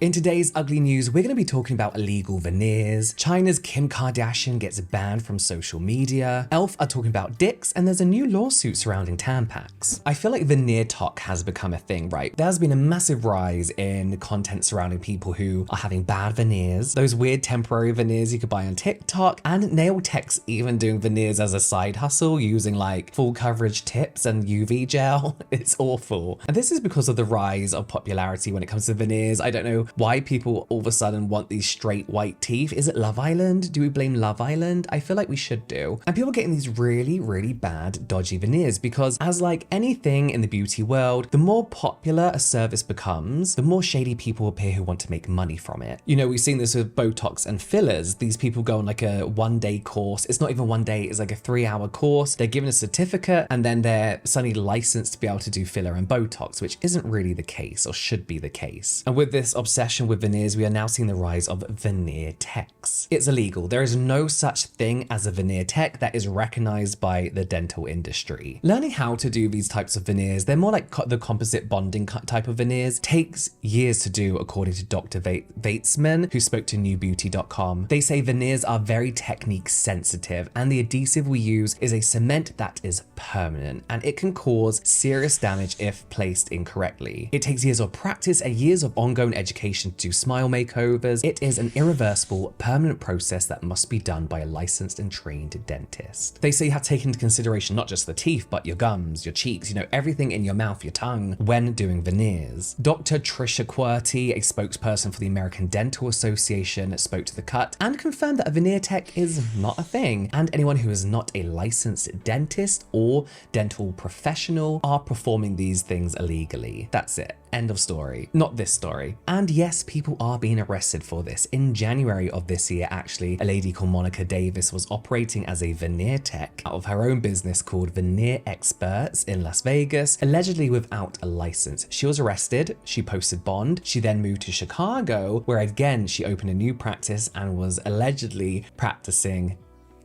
In today's ugly news, we're going to be talking about illegal veneers, China's Kim Kardashian gets banned from social media, e.l.f. are talking about dicks, and there's a new lawsuit surrounding Tampax. I feel like veneer talk has become a thing, right? There's been a massive rise in content surrounding people who are having bad veneers, those weird temporary veneers you could buy on TikTok, and nail techs even doing veneers as a side hustle using like full coverage tips and UV gel. It's awful. And this is because of the rise of popularity when it comes to veneers. I don't know why people all of a sudden want these straight white teeth. Is it Love Island? Do we blame Love Island? I feel like we should do. And people are getting these really bad dodgy veneers because, as like anything in the beauty world, the more popular a service becomes, the more shady people appear who want to make money from it. You know, we've seen this with Botox and fillers. These people go on like a one-day course. It's not even one day, it's like a 3-hour course. They're given a certificate and then they're suddenly licensed to be able to do filler and Botox, which isn't really the case or should be the case. And with this obsession with veneers, we are now seeing the rise of veneer techs. It's illegal. There is no such thing as a veneer tech that is recognized by the dental industry. Learning how to do these types of veneers, they're more like the composite bonding type of veneers, takes years to do, according to Dr. Vatesman, who spoke to newbeauty.com. They say veneers are very technique sensitive and the adhesive we use is a cement that is permanent and it can cause serious damage if placed incorrectly. It takes years of practice and years of ongoing education to do smile makeovers. It is an irreversible, permanent process that must be done by a licensed and trained dentist. They say you have to take into consideration not just the teeth, but your gums, your cheeks, you know, everything in your mouth, your tongue, when doing veneers. Dr. Trisha Qwerty, a spokesperson for the American Dental Association, spoke to The Cut and confirmed that a veneer tech is not a thing, and anyone who is not a licensed dentist or dental professional are performing these things illegally. That's it. End of story. Not this story. And yes, people are being arrested for this. In January of this year, actually, a lady called Monica Davis was operating as a veneer tech out of her own business called Veneer Experts in Las Vegas, allegedly without a license. She was arrested, she posted bond, she then moved to Chicago, where again, she opened a new practice and was allegedly practicing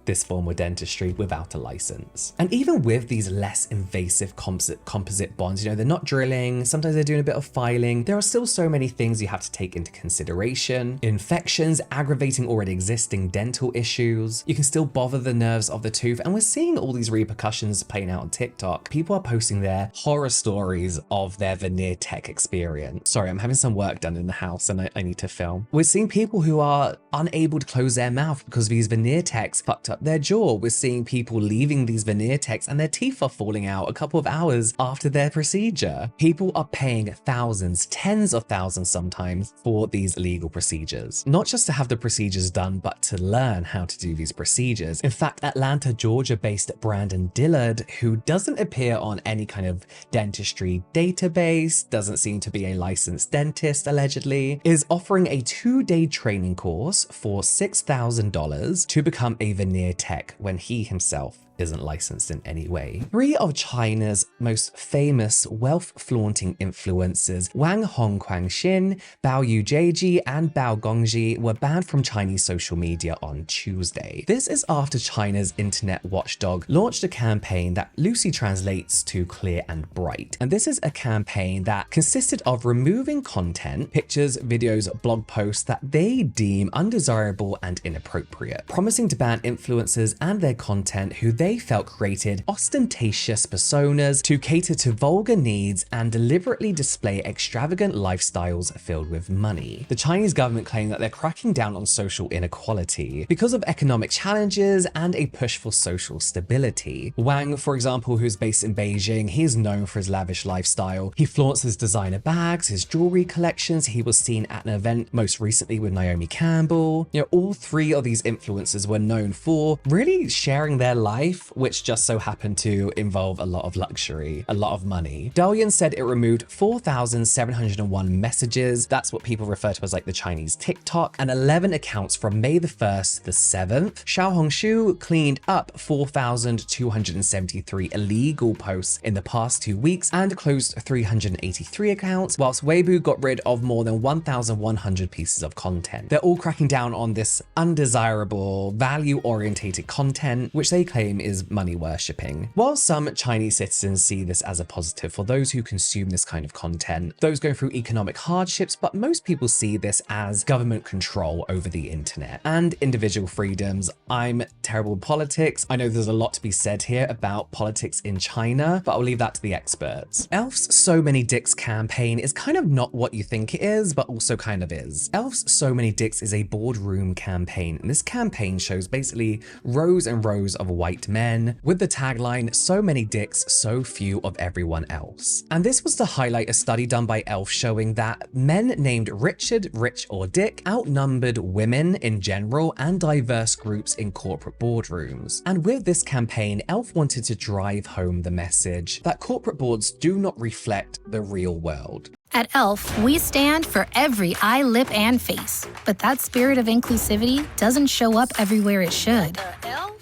this form of dentistry without a license. And even with these less invasive composite bonds, you know, they're not drilling, sometimes they're doing a bit of filing, there are still so many things you have to take into consideration. Infections, aggravating already existing dental issues. You can still bother the nerves of the tooth, and we're seeing all these repercussions playing out on TikTok. People are posting their horror stories of their veneer tech experience. Sorry, I'm having some work done in the house and I need to film. We're seeing people who are unable to close their mouth because these veneer techs fucked up their jaw. We're seeing people leaving these veneer techs and their teeth are falling out a couple of hours after their procedure. People are paying thousands, tens of thousands sometimes for these illegal procedures. Not just to have the procedures done, but to learn how to do these procedures. In fact, Atlanta, Georgia-based Brandon Dillard, who doesn't appear on any kind of dentistry database, doesn't seem to be a licensed dentist allegedly, is offering a 2-day training course for $6,000 to become a veneer tech when he himself isn't licensed in any way. 3 of China's most famous wealth-flaunting influencers, Wang Hongquangxin, Bao Yujeji, and Bao Gongji, were banned from Chinese social media on Tuesday. This is after China's internet watchdog launched a campaign that loosely translates to Clear and Bright. And this is a campaign that consisted of removing content, pictures, videos, blog posts that they deem undesirable and inappropriate, promising to ban influencers and their content who they felt created ostentatious personas to cater to vulgar needs and deliberately display extravagant lifestyles filled with money. The Chinese government claim that they're cracking down on social inequality because of economic challenges and a push for social stability. Wang, for example, who's based in Beijing, he is known for his lavish lifestyle. He flaunts his designer bags, his jewelry collections. He was seen at an event most recently with Naomi Campbell. You know, all 3 of these influencers were known for really sharing their life, which just so happened to involve a lot of luxury, a lot of money. Dalian said it removed 4,701 messages. That's what people refer to as like the Chinese TikTok, and 11 accounts from May the 1st to the 7th. Xiaohongshu cleaned up 4,273 illegal posts in the past 2 weeks and closed 383 accounts, whilst Weibo got rid of more than 1,100 pieces of content. They're all cracking down on this undesirable, value-orientated content, which they claim is money worshipping. While some Chinese citizens see this as a positive for those who consume this kind of content, those going through economic hardships, but most people see this as government control over the internet and individual freedoms. I'm terrible with politics. I know there's a lot to be said here about politics in China, but I'll leave that to the experts. e.l.f.'s So Many Dicks campaign is kind of not what you think it is, but also kind of is. e.l.f.'s So Many Dicks is a boardroom campaign, and this campaign shows basically rows and rows of white men with the tagline, "So many dicks, so few of everyone else." And this was to highlight a study done by e.l.f. showing that men named Richard, Rich, or Dick outnumbered women in general and diverse groups in corporate boardrooms. And with this campaign, e.l.f. wanted to drive home the message that corporate boards do not reflect the real world. At e.l.f., we stand for every eye, lip, and face. But that spirit of inclusivity doesn't show up everywhere it should.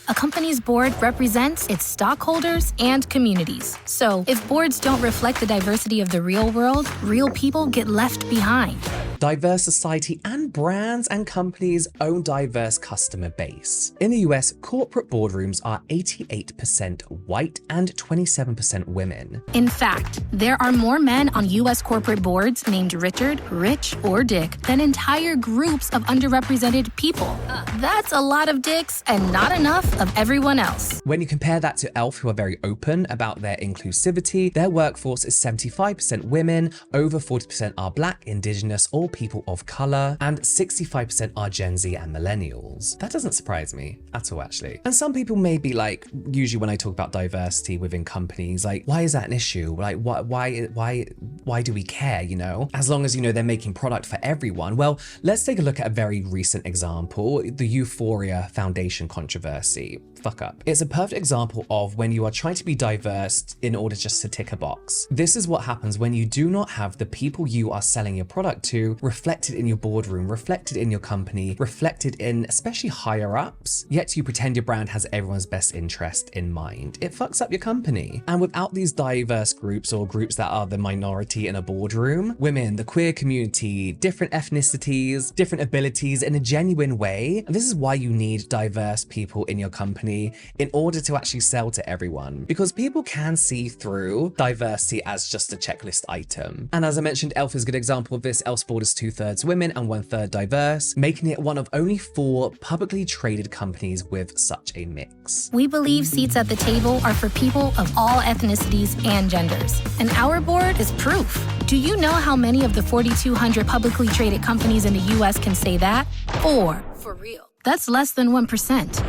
A company's board represents its stockholders and communities. So if boards don't reflect the diversity of the real world, real people get left behind. Diverse society and brands and companies own diverse customer base. In the US, corporate boardrooms are 88% white and 27% women. In fact, there are more men on US corporate boards named Richard, Rich, or Dick than entire groups of underrepresented people. That's a lot of dicks and not enough of everyone else. When you compare that to e.l.f., who are very open about their inclusivity, their workforce is 75% women, over 40% are Black, Indigenous, or people of color, and 65% are Gen Z and millennials. That doesn't surprise me at all, actually. And some people may be like, usually when I talk about diversity within companies, like, why is that an issue? Like, why do we care, you know? As long as, you know, they're making product for everyone. Well, let's take a look at a very recent example, the Euphoria Foundation controversy. Fuck up. It's a perfect example of when you are trying to be diverse in order just to tick a box. This is what happens when you do not have the people you are selling your product to reflected in your boardroom, reflected in your company, reflected in especially higher ups, yet you pretend your brand has everyone's best interest in mind. It fucks up your company. And without these diverse groups or groups that are the minority in a boardroom, women, the queer community, different ethnicities, different abilities in a genuine way, and this is why you need diverse people in your company in order to actually sell to everyone, because people can see through diversity as just a checklist item. And as I mentioned, e.l.f. is a good example of this. e.l.f.'s board is 2/3 women and 1/3 diverse, making it one of only 4 publicly traded companies with such a mix. We believe seats at the table are for people of all ethnicities and genders, and our board is proof. Do you know how many of the 4,200 publicly traded companies in the US can say that? 4. For real. That's less than 1%.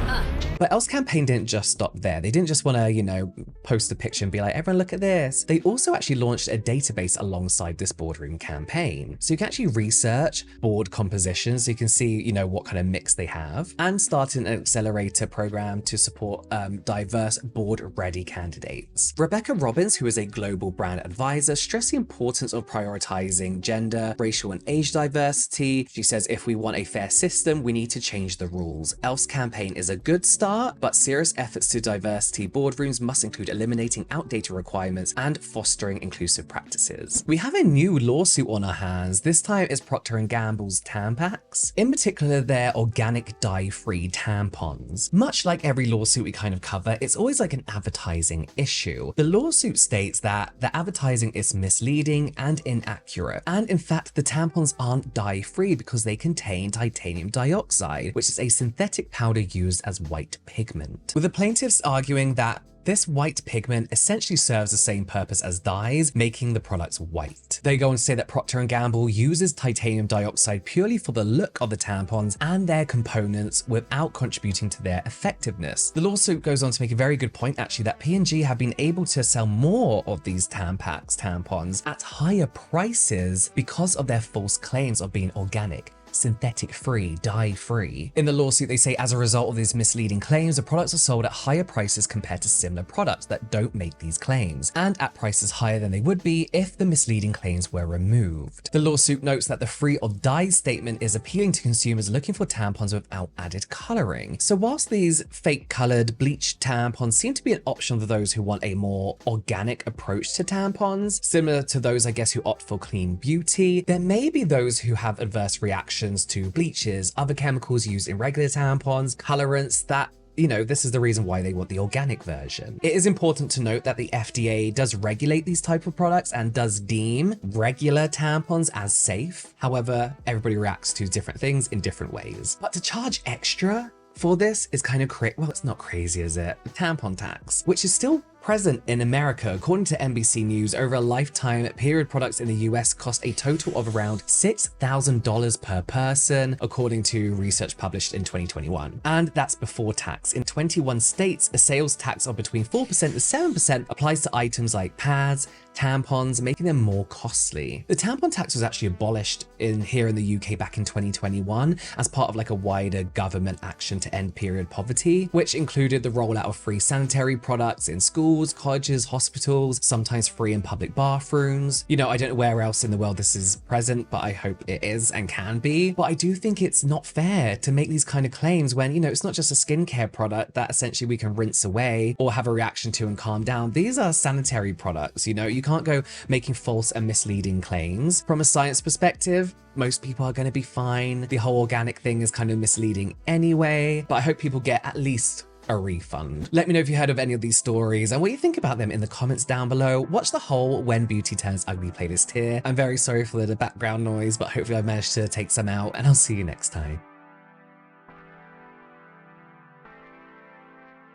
But e.l.f.'s campaign didn't just stop there. They didn't just want to, you know, post a picture and be like, everyone look at this. They also actually launched a database alongside this boardroom campaign. So you can actually research board compositions, so you can see, you know, what kind of mix they have, and started an accelerator program to support diverse board-ready candidates. Rebecca Robbins, who is a global brand advisor, stressed the importance of prioritizing gender, racial, and age diversity. She says, if we want a fair system, we need to change the rules. e.l.f.'s campaign is a good start, but serious efforts to diversity boardrooms must include eliminating outdated requirements and fostering inclusive practices. We have a new lawsuit on our hands. This time it's Procter & Gamble's Tampax, in particular their organic dye-free tampons. Much like every lawsuit we kind of cover, it's always like an advertising issue. The lawsuit states that the advertising is misleading and inaccurate, and in fact the tampons aren't dye-free because they contain titanium dioxide, which is a synthetic powder used as white pigment, with the plaintiffs arguing that this white pigment essentially serves the same purpose as dyes, making the products white. They go on to say that Procter & Gamble uses titanium dioxide purely for the look of the tampons and their components without contributing to their effectiveness. The lawsuit goes on to make a very good point, actually, that P&G have been able to sell more of these Tampax tampons at higher prices because of their false claims of being organic, synthetic-free, dye-free. In the lawsuit, they say as a result of these misleading claims, the products are sold at higher prices compared to similar products that don't make these claims, and at prices higher than they would be if the misleading claims were removed. The lawsuit notes that the free of dye statement is appealing to consumers looking for tampons without added coloring. So whilst these fake-colored, bleached tampons seem to be an option for those who want a more organic approach to tampons, similar to those, I guess, who opt for clean beauty, there may be those who have adverse reactions to bleaches, other chemicals used in regular tampons, colorants that this is the reason why they want the organic version. It is important to note that the FDA does regulate these type of products and does deem regular tampons as safe. However, everybody reacts to different things in different ways. But to charge extra for this is kind of well, it's not crazy, is it? The tampon tax, which is still present in America. According to NBC News, over a lifetime, period products in the US cost a total of around $6,000 per person, according to research published in 2021. And that's before tax. In 21 states, a sales tax of between 4% and 7% applies to items like pads, tampons, making them more costly. The tampon tax was actually abolished here in the UK back in 2021 as part of like a wider government action to end period poverty, which included the rollout of free sanitary products in schools, colleges, hospitals, sometimes free in public bathrooms. I don't know where else in the world this is present, but I hope it is and can be. But I do think it's not fair to make these kind of claims when, it's not just a skincare product that essentially we can rinse away or have a reaction to and calm down. These are sanitary products, you can't go making false and misleading claims. From a science perspective, most people are going to be fine. The whole organic thing is kind of misleading anyway, but I hope people get at least a refund. Let me know if you heard of any of these stories and what you think about them in the comments down below. Watch the whole When Beauty Turns Ugly playlist here. I'm very sorry for the background noise, but hopefully I managed to take some out, and I'll see you next time.